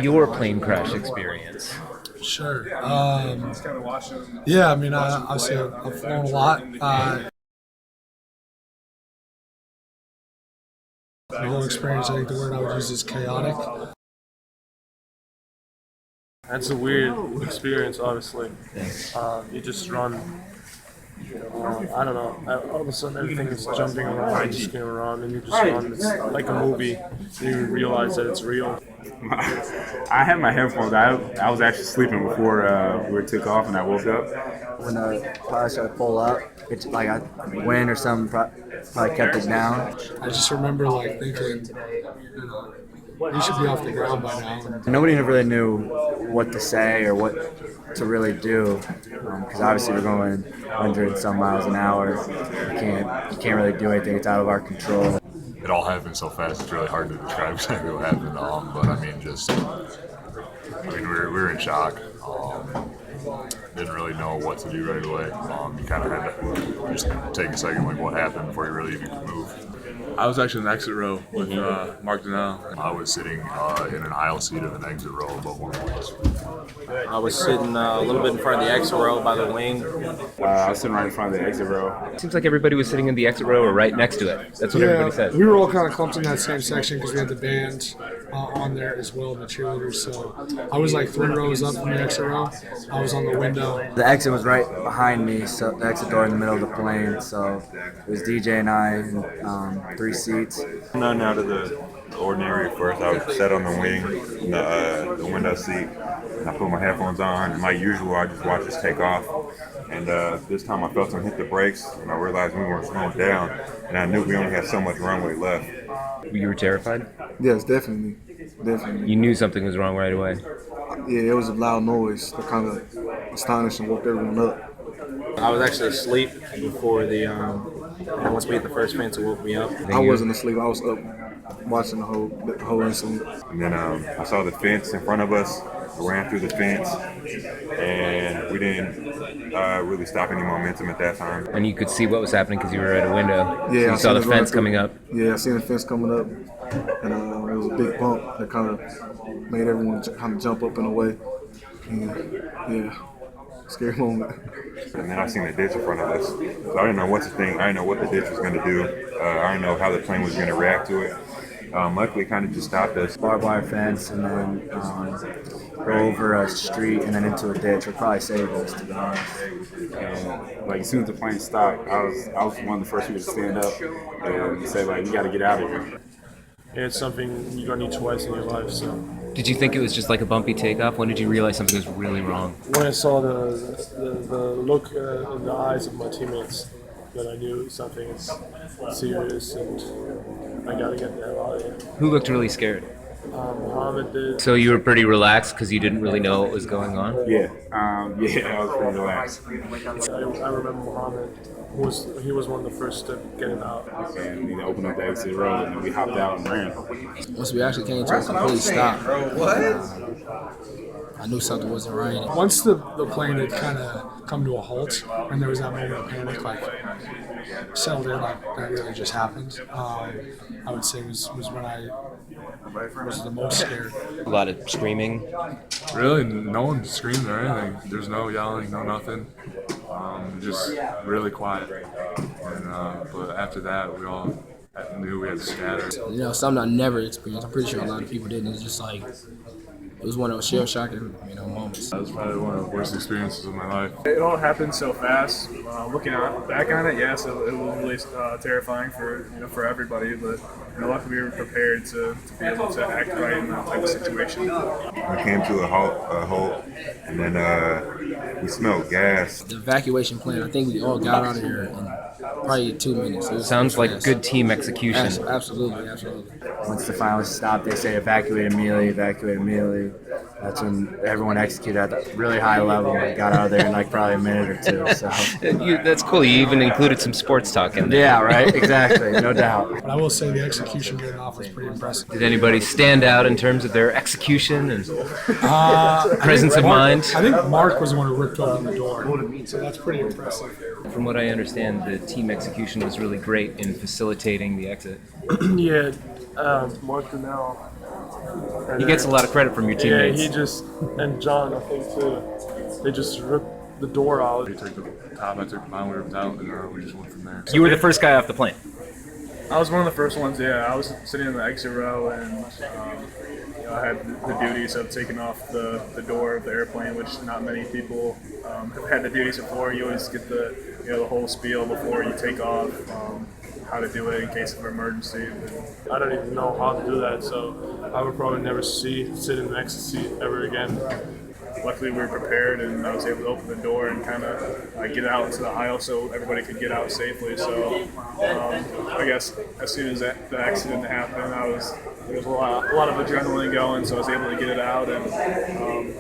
your plane crash experience? Sure. Yeah, I mean, obviously I've flown a lot. The whole experience, I think the word I would use is chaotic. That's a weird experience, obviously. You just run, I don't know, all of a sudden everything is jumping around and skipping around, and you just run. It's like a movie, and you realize that it's real. I had my headphones. I was actually sleeping before we took off, and I woke up. When the pilot started to pull up, it's like wind or something probably kept it down. I just remember like thinking, we should be off the ground by now. Nobody really knew what to say or what to really do, because obviously we're going 100 some miles an hour. You can't really do anything. It's out of our control. It all happened so fast. It's really hard to describe exactly what happened. But I mean, we were in shock. Didn't really know what to do right away. You kind of had to just take a second, like what happened before you really even could move. I was actually in the exit row with Mark Donnell. I was sitting in an aisle seat of an exit row above one of us. I was sitting a little bit in front of the exit row by the wing. I was sitting right in front of the exit row. It seems like everybody was sitting in the exit row or right next to it. That's what everybody said. We were all kind of clumped in that same section because we had the band on there as well, and the cheerleaders. So I was like 3 rows up from the exit row. I was on the window. The exit was right behind me, so the exit door in the middle of the plane. So it was DJ and I, and 3 seats. Nothing out of the ordinary at first. I was sat on the wing, in the window seat, and I put my headphones on. And like usual, I just watched us take off. And this time I felt them hit the brakes, and I realized we weren't slowing down. And I knew we only had so much runway left. You were terrified? Yes, definitely. You knew something was wrong right away? Yeah, it was a loud noise that kind of astonished and woke everyone up. I was actually asleep before once we hit the first fence, it woke me up. I wasn't asleep. I was up watching the whole incident. And then I saw the fence in front of us. I ran through the fence, and we didn't really stop any momentum at that time. And you could see what was happening because you were at a window. Yeah, so you saw the fence coming up. Yeah, I seen the fence coming up, and it was a big bump that kind of made everyone kind of jump up in a way. And, yeah, scary moment. And then I seen the ditch in front of us. So I didn't know what to think. I didn't know what the ditch was going to do. I didn't know how the plane was going to react to it. Luckily, it kind of just stopped us. Barbed wire fence, and then go over a street and then into a ditch would probably save us, to be honest. Like as soon as the plane stopped, I was one of the first people to stand up and say like, "We got to get out of here." It's something you're gonna need twice in your life. So. Did you think it was just like a bumpy takeoff? When did you realize something was really wrong? When I saw the look in the eyes of my teammates, that I knew something is serious and I gotta get the hell out of here. Who looked really scared? Muhammad did. So you were pretty relaxed because you didn't really know what was going on? Yeah, I was pretty relaxed. I remember Muhammad. He was one of the first to get it out. And we opened up the exit road and we hopped out and ran. Once we actually came to a complete stop, I knew something wasn't right. Once the plane had kind of come to a halt, and there was that moment of panic, like settled in, like that really just happened. I would say was when I was the most scared. A lot of screaming. Really, no one screamed or anything. There's no yelling, no nothing. Just really quiet. And but after that, we all knew we had to scatter. You know, something I never experienced. I'm pretty sure a lot of people didn't. It's just like, it was one of those shell-shocking, moments. That was probably one of the worst experiences of my life. It all happened so fast. Looking back on it, yes, it was really terrifying for everybody. But luckily we were prepared to be able to act right in that type of situation. We came to a halt, and then we smelled gas. The evacuation plan, I think we all got out of here in probably 2 minutes. Sounds like good team execution. Absolutely. Once the finalists stopped, they say evacuate immediately. That's when everyone executed at a really high level and got out of there in like probably a minute or two. So that's cool. You even included some sports talk in there. Yeah, right. Exactly. No doubt. But I will say the execution getting off was pretty impressive. Did anybody stand out in terms of their execution and presence of mind? I think Mark was the one who ripped open the door, so that's pretty impressive. From what I understand, the team execution was really great in facilitating the exit. Yeah, Mark Donnell And He gets a lot of credit from your teammates. Yeah, and John, I think too. They just ripped the door out. He took the top, I took mine, we ripped out, and we just went from there. You were the first guy off the plane. I was one of the first ones, yeah. I was sitting in the exit row, and I had the duties of taking off the door of the airplane, which not many people have had the duties before. You always get the whole spiel before you take off, how to do it in case of an emergency. I don't even know how to do that, so I would probably never sit in the next seat ever again. Luckily, we were prepared, and I was able to open the door and kind of get out into the aisle so everybody could get out safely. So I guess as soon as the accident happened, there was a lot of adrenaline going, so I was able to get it out and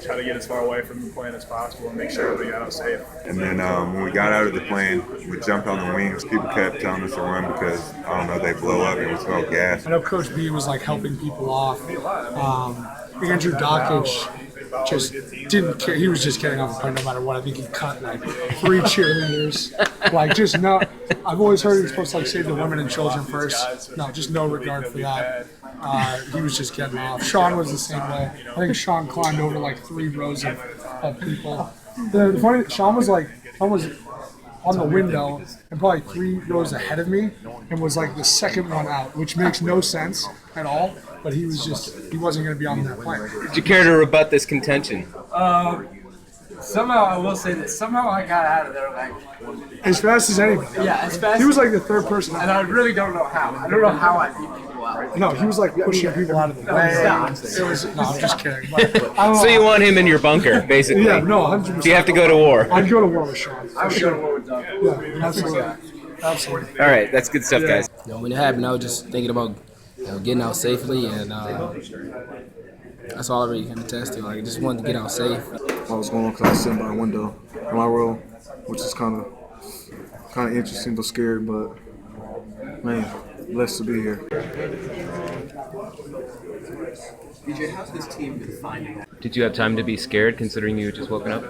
try to get as far away from the plane as possible and make sure everybody got out safe. And then when we got out of the plane, we jumped on the wings. People kept telling us to run because, I don't know, they blow up and we smelled gas. I know Coach B was like helping people off. Andrew Dockage just didn't care. He was just getting off the plane no matter what. I think he cut like 3 cheerleaders. Like just no. I've always heard he's supposed to like save the women and children first. No, just no regard for that. He was just getting off. Sean was the same way. I think Sean climbed over like 3 rows of people. The funny, Sean was on the window and probably 3 rows ahead of me and was like the second one out, which makes no sense at all. But he wasn't going to be on that plane. Did you care to rebut this contention? Somehow I will say that somehow I got out of there like as fast as anybody. Yeah, as fast. He was like the 3rd person, and I really don't know how. I don't know how I beat people out. No, he was like pushing people out of the way. No, I'm just kidding. So you want him in your bunker, basically? Yeah, no, 100%. Do you have to go to war? I'd go to war with Sean. I would go to war with Doug. Yeah, absolutely. All right, that's good stuff, guys. When it happened, I was just thinking about getting out safely, and that's all I really can attest to. Like, I just wanted to get out safe. I was going because I was sitting by a window in my row, which is kind of interesting but scary. But man, blessed to be here. DJ, how's this team been finding? Did you have time to be scared, considering you had just woken up?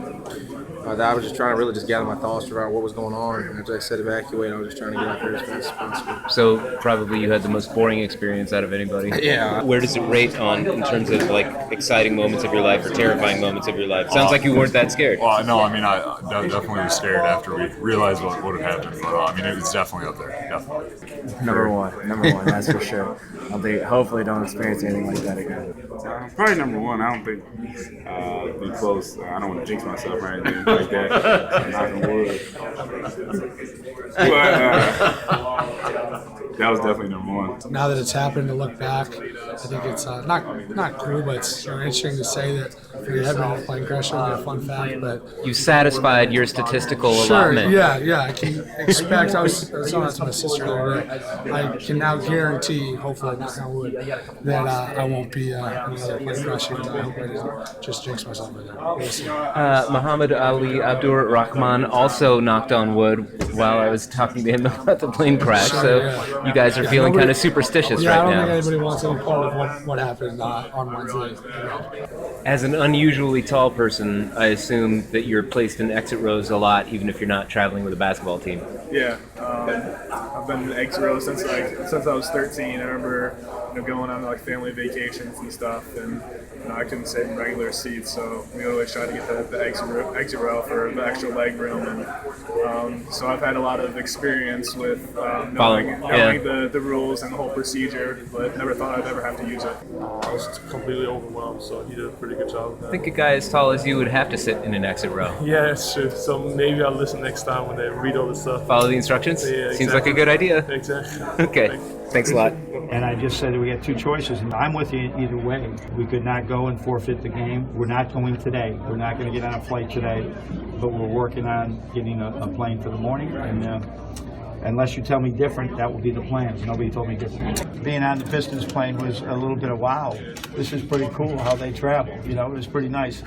I was just trying to really just gather my thoughts around what was going on. And after I said evacuate, I was just trying to get out there as fast as possible. So probably you had the most boring experience out of anybody. Yeah. Where does it rate on in terms of like exciting moments of your life or terrifying moments of your life? Sounds like you weren't that scared. Well, no, I mean, I definitely was scared after we realized what had happened. But I mean, it's definitely up there, definitely. Number one, that's for sure. Hopefully don't experience anything like that again. Probably number 1. I don't think be close. I don't want to jinx myself or anything like that. Knock on wood. But that was definitely number 1. Now that it's happened, to look back, I think it's not cool, but it's interesting to say that we had been in a plane crash. It would be a fun fact, but You satisfied your statistical allotment. Yeah. I can expect. I was telling that to my sister the other day. I can now guarantee, hopefully, knock on wood, that I won't be in another plane crash. Even though I hope I didn't just jinx myself with that. We'll see. Muhammad Ali Abdur-Rahkman also knocked on wood while I was talking to him about the plane crash. So you guys are feeling kind of superstitious I right don't now. think anybody wants any part of what happened on Wednesday. As an unusually tall person, I assume that you're placed in exit rows a lot, even if you're not traveling with a basketball team. Yeah, I've been in the exit row since I was 13. I remember going on like family vacations and stuff, and I couldn't sit in regular seats, so we always try to get the exit row for the extra leg room, and so I've had a lot of experience with knowing the rules and the whole procedure, but never thought I'd ever have to use it. I was completely overwhelmed, so he did a pretty good job of that. I think a guy as tall as you would have to sit in an exit row. Yeah, that's true. So maybe I'll listen next time when they read all the stuff. Follow the instructions? Yeah, Seems like a good idea. Exactly. Okay, thanks a lot. And I just said we had 2 choices, and I'm with you either way. We could not go and forfeit the game. We're not going today. We're not going to get on a flight today, but we're working on getting a plane for the morning. And unless you tell me different, that will be the plan. Nobody told me different. Being on the Pistons plane was a little bit of wow. This is pretty cool how they travel. It was pretty nice.